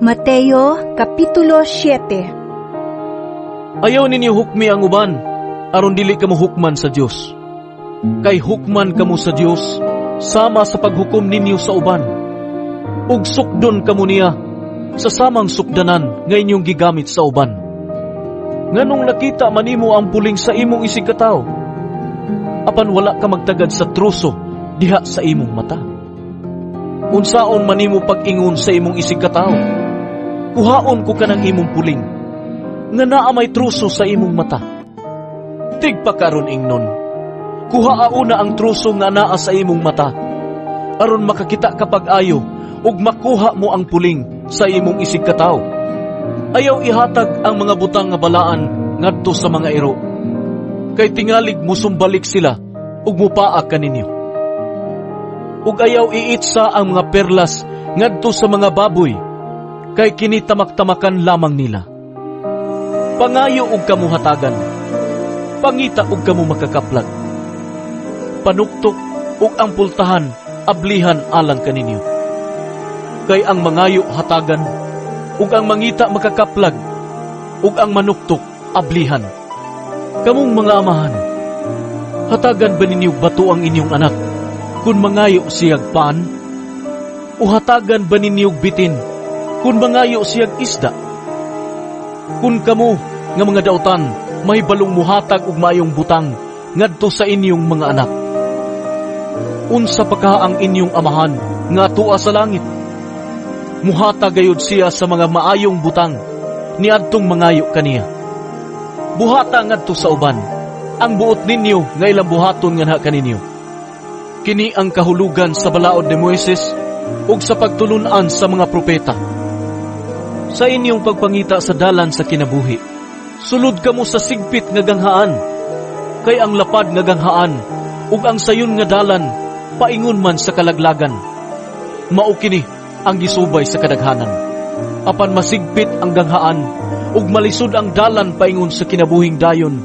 Mateo Kapitulo 7. Ayaw ninyo hukmi ang uban, aron dili kamo hukman sa Dios. Kay hukman kamo sa Dios, sama sa paghukom ninyo sa uban. Ug sukdon kamo niya, sa samang sukdanan nga inyong gigamit sa uban. Nganong nakita manimo ang puling sa imong isig katawo, apan wala ka magtagad sa truso diha sa imong mata. Unsaon manimo pag-ingon sa imong isig katawo, kuhaon ko kanang imong puling, nga naa may truso sa imong mata. Tigpakaron ingnon, kuhaauna ang truso nga naa sa imong mata, aron makakita ka pag-ayo, ug makuha mo ang puling sa imong isig katawo. Ayaw ihatag ang mga butang nga balaan ngadto sa mga iro, kay tingalig musumbalik sila, ug mupaa kaninyo. Ug ayaw iitsa ang mga perlas ngadto sa mga baboy, kay kini tamak-tamakan lamang nila. Pangayo ug kamu hatagan, pangita ug kamu makakaplag. Panuktok ug ang pultahan ablihan alang kaninyo. Kay ang mangayo hatagan, ug ang mangita makakaplag, ug ang manuktok ablihan. Kamong mga amahan, hatagan ba ninyo bato ang inyong anak, kung mangayo siyag paan? O hatagan ba ninyo bitin, kung mangayo siyag isda? Kung kamo nga mga dautan, may balong muhatag ug mayong butang ngadto sa inyong mga anak, unsa pa ka ang inyong amahan nga tua sa langit? Muhatag gayud siya sa mga maayong butang niadtong mangayo kaniya. Buhata ngadto sa uban ang buot ninyo nga ilang buhaton nga kaninyo. Kini ang kahulugan sa balaod ni Moises ug sa pagtulunan sa mga propeta. Sa inyong pagpangita sa dalan sa kinabuhi, sulod kamo sa sigpit nga ganghaan, kay ang lapad nga ganghaan ug ang sayon nga dalan paingon man sa kalaglagan. Mao kini ang gisubay sa kadaghanan. Apan masigpit ang ganghaan ug malisod ang dalan paingon sa kinabuhing dayon,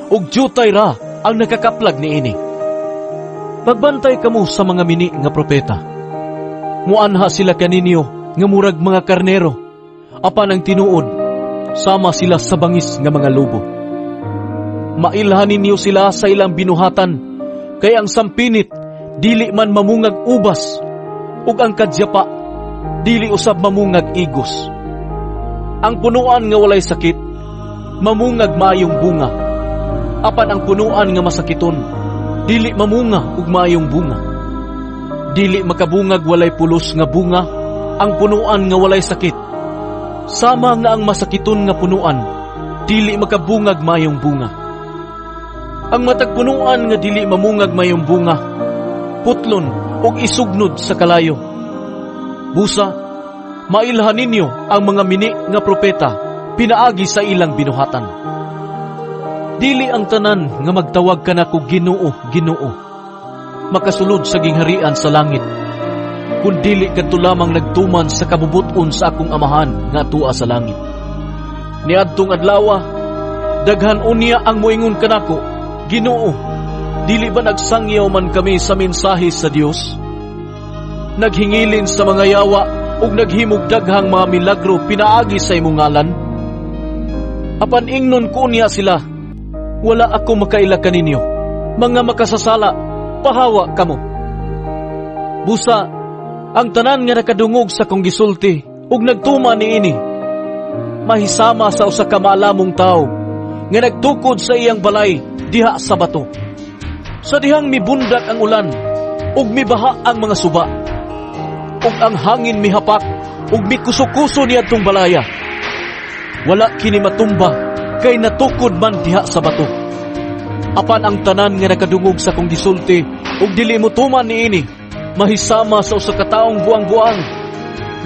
ug jutay ra ang nakakaplag niini. Pagbantay kamo sa mga mini nga propeta. Muanha sila kaninyo nga murag mga karnero, apan ang tinuod sama sila sa bangis nga mga lobo. Mailhan ninyo sila sa ilang binuhatan, kay ang sampinit dili man mamungag ubas, ug ang kadyapa dili usab mamungag igos. Ang punuan nga walay sakit mamungag maayong bunga, apan ang punuan nga masakiton dili mamunga ug maayong bunga. Dili makabungag walay pulos nga bunga ang punuan nga walay sakit, sama nga ang masakiton nga punuan dili makabungag maayong bunga. Ang matag punuan nga dili mamungag maayong bunga, putlon ug isugnod sa kalayo. Busa, mailhan ninyo ang mga mini nga propeta pinaagi sa ilang binuhatan. Dili ang tanan nga magtawag ka na ko Ginoo, Ginoo, makasulod sa gingharian sa langit, kun dili kadto lamang nagtuman sa kabubuton sa akong amahan nga tua sa langit. Niadtong adlaw, daghan unya ang moingon kanako, Ginoo, dili ba nagsangyaw man kami sa mensahe sa Dios? Naghingilin sa mga yawa ug naghimog daghang mga milagro pinaagi sa imong ngalan? Apan ingnon ko niya sila, wala ako makaila kaninyo, mga makasasala, pahawa kamo. Busa, ang tanan nga nakadungog sa kong gisulti ug nagtuma niini, mahisama sa usa ka maalamong tao nga nagtukod sa iyang balay diha sa bato. Sa dihang mibundak ang ulan ug mibaha ang mga suba, ug ang hangin mihapak ug mikuso-kuso niadtong balaya. Wala kini matumba kay natukod man diha sa bato. Apan ang tanan nga nakadungog sa kong gisulti ug dili mo tuman niini, mahisama sa usa ka taong buang-buang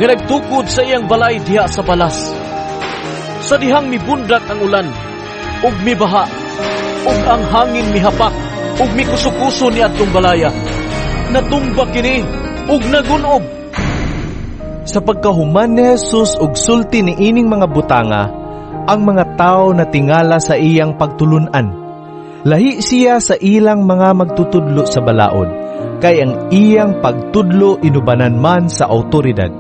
nga nagtukod sa iyang balay diha sa balas. Sa dihang mibundak ang ulan ug mibaha ug ang hangin mihapak ug mikuso-kuso niadtong balaya, natumba kini ug nagunob. Sa pagkahuman ni Jesus ug sulti ni ining mga butanga, ang mga tao na tingala sa iyang pagtulunan. Lahi siya sa ilang mga magtutudlo sa balaod, kay ang iyang pagtudlo inubanan man sa awtoridad.